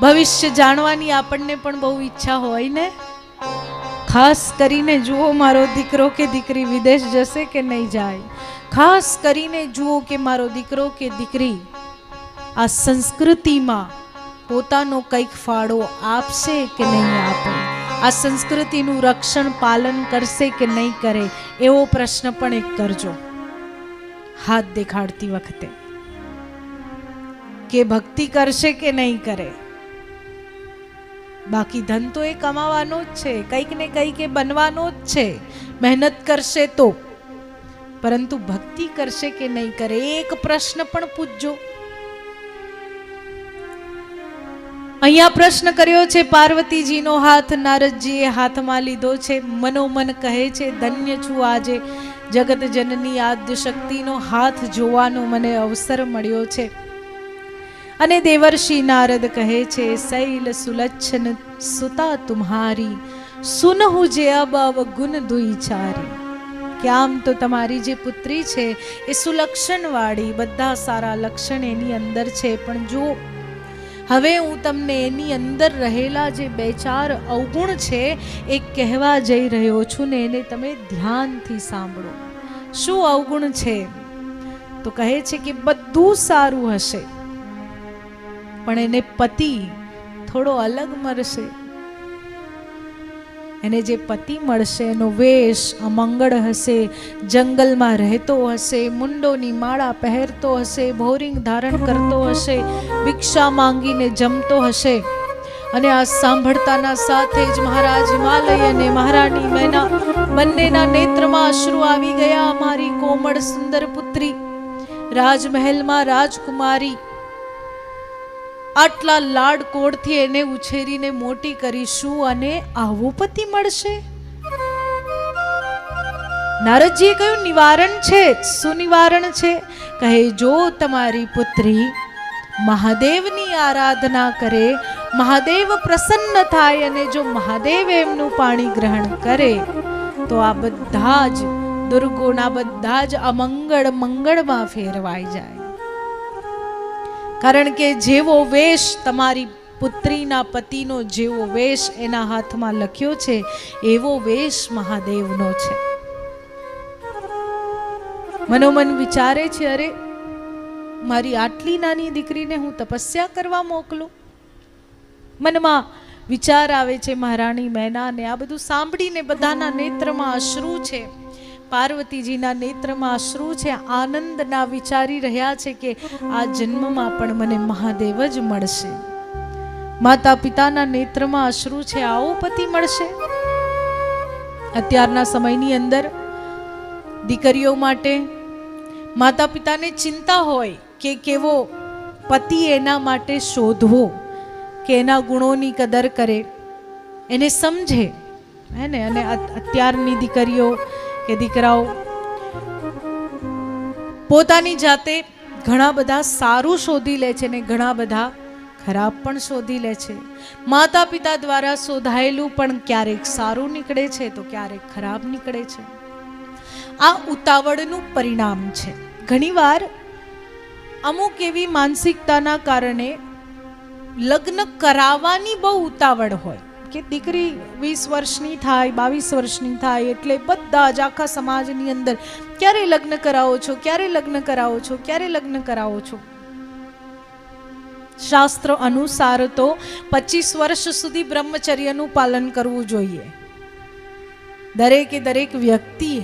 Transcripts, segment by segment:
ભવિષ્ય જાણવાની આપણને પણ બહુ ઈચ્છા હોય ને. ખાસ કરીને જુઓ મારો દીકરો કે દીકરી વિદેશ જશે કે નહીં જાય. ખાસ કરીને જુઓ કે મારો દીકરો કે દીકરી આ સંસ્કૃતિમાં પોતાનો કંઈક ફાળો આપશે કે નહીં આપે, આ સંસ્કૃતિનું રક્ષણ પાલન કરશે કે નહીં કરે, એવો પ્રશ્ન પણ એક કરજો હાથ દેખાડતી વખતે, કે ભક્તિ કરશે કે નહીં કરે. બાકી ધન તો એ કમાવાનો જ છે, કંઈક ને કંઈક એ બનવાનો જ છે, મહેનત કરશે તો. પરંતુ ભક્તિ કરશે કે નહીં કરે, એક પ્રશ્ન પણ પૂછજો. અહીંયા પ્રશ્ન કર્યો છે, પાર્વતીજીનો હાથ નારદજીએ હાથમાં લીધો છે. મનોમન કહે છે, ધન્ય છું આજે જગત જનની આદ્ય શક્તિનો હાથ જોવાનો મને અવસર મળ્યો છે. અને દેવર્ષિ નારદ કહે છે, શૈલ સુલચ્છન સુતા તુમ્હારી સુનહુ જે અબ ગુણ દુઈ ચારી. કે આમ તો તમારી જે પુત્રી છે એ સુલક્ષણ વાળી, બધા સારા લક્ષણ એની અંદર છે, પણ જો હવે હું તમને એની અંદર રહેલા જે બે ચાર અવગુણ છે એ કહેવા જઈ રહ્યો છું ને એને તમે ધ્યાનથી સાંભળો. શું અવગુણ છે? તો કહે છે કે બધું સારું હશે પણ એને પતિ થોડો અલગ મળશે. એને જે પતિ મળશે એનો વેશ અમંગળ હશે, જંગલમાં રહેતો હશે, મુંડોની માળા પહેરતો હશે, ભોરિંગ ધારણ કરતો હશે, ભિક્ષા માંગીને જમતો હશે. અને આ સાંભળતાના સાથે જ મહારાજ હિમાલય અને મહારાણી મેના બંનેના નેત્રમાં અશ્રુ આવી ગયા. અમારી કોમળ સુંદર પુત્રી, રાજમહેલમાં રાજકુમારી, આટલા લાડકોડથી એને ઉછેરીને મોટી કરીશું અને આવો પતિ મળશે? નારદજીએ કહ્યું, નિવારણ છે. શું નિવારણ છે? કહે, જો તમારી પુત્રી મહાદેવની આરાધના કરે, મહાદેવ પ્રસન્ન થાય અને જો મહાદેવ એમનું પાણી ગ્રહણ કરે તો આ બધા જ દુર્ગુણ, આ બધા જ અમંગળ મંગળમાં ફેરવાઈ જાય. કારણ કે જેવો વેશ તમારી પુત્રીના પતિનો, જેવો વેશ એના હાથમાં લખ્યો છે એવો વેશ મહાદેવનો છે. મનોમન વિચારે છે, અરે મારી આટલી નાની દીકરીને હું તપસ્યા કરવા મોકલું. મનમાં વિચાર આવે છે મહારાણી મેના ને. આ બધું સાંભળીને બધાના નેત્રમાં અશ્રુ છે, પાર્વતીજીના નેત્રમાં અશ્રુ છે, આનંદના વિચારી રહ્યા છે કે આ જન્મમાં પણ મને મહાદેવ જ મળશે. માતા પિતાના નેત્રમાં અશ્રુ છે, આવો પતિ મળશે. અત્યારના સમયની અંદર દીકરીઓ માટે માતા પિતાને ચિંતા હોય કે કેવો પતિ એના માટે શોધવો, કે એના ગુણોની કદર કરે, એને સમજે, હે ને. અને અત્યારની દીકરીઓ કે દીકરાઓ પોતાની જાતે ઘણા બધા સારું શોધી લે છે ને ઘણા બધા ખરાબ પણ શોધી લે છે. માતા પિતા દ્વારા શોધાયેલું પણ ક્યારેક સારું નીકળે છે તો ક્યારેક ખરાબ નીકળે છે. આ ઉતાવળનું પરિણામ છે. ઘણીવાર અમુક એવી માનસિકતાના કારણે લગ્ન કરાવવાની બહુ ઉતાવળ હોય કે દીકરી 20 વર્ષની થાય, 22 વર્ષની થાય એટલે બધા જ આખા સમાજની અંદર ક્યારે લગ્ન કરાવો છો, ક્યારે લગ્ન કરાવો છો, ક્યારે લગ્ન કરાવો છો. શાસ્ત્ર અનુસાર તો 25 વર્ષ સુધી બ્રહ્મચર્યનું પાલન કરવું જોઈએ દરેકે દરેક વ્યક્તિએ.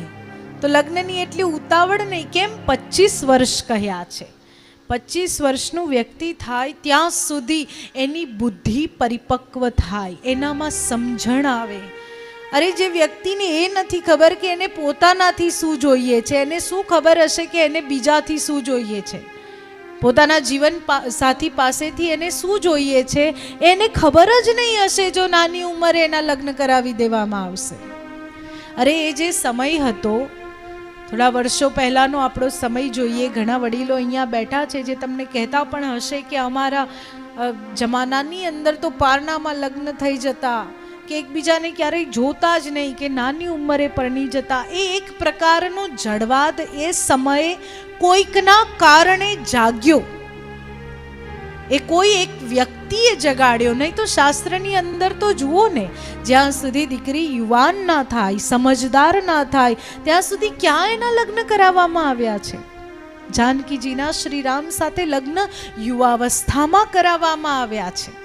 તો લગ્નની એટલી ઉતાવળ નહીં. કેમ 25 વર્ષ કહ્યા છે? 25 વર્ષનું વ્યક્તિ થાય ત્યાં સુધી એની બુદ્ધિ પરિપક્વ થાય, એનામાં સમજણ આવે. અરે જે વ્યક્તિને એ નથી ખબર કે એને પોતાનાથી શું જોઈએ છે, એને શું ખબર હશે કે એને બીજાથી શું જોઈએ છે, પોતાના જીવન સાથી પાસેથી એને શું જોઈએ છે, એને ખબર જ નહીં હશે જો નાની ઉંમરે એના લગ્ન કરાવી દેવામાં આવશે. અરે એ જે સમય હતો, થોડા વર્ષો પહેલાંનો આપણો સમય જોઈએ. ઘણા વડીલો અહીંયા બેઠા છે જે તમને કહેતા પણ હશે કે અમારા જમાનાની અંદર તો પારણામાં લગ્ન થઈ જતા, કે એકબીજાને ક્યારેય જોતા જ નહીં, કે નાની ઉંમરે પરણી જતા. એ એક પ્રકારનો જડવાદ એ સમયે કોઈકના કારણે જાગ્યો. એ કોઈ એક વ્યક્તિએ જગાડ્યો, નહીં તો શાસ્ત્રની અંદર તો જુઓ ને, જ્યાં સુધી દીકરી યુવાન ના થાય, સમજદાર ના થાય, ત્યાં સુધી ક્યાં એના લગ્ન કરાવવામાં આવ્યા છે? જાનકીજીના શ્રીરામ સાથે લગ્ન યુવાવસ્થામાં કરાવવામાં આવ્યા છે.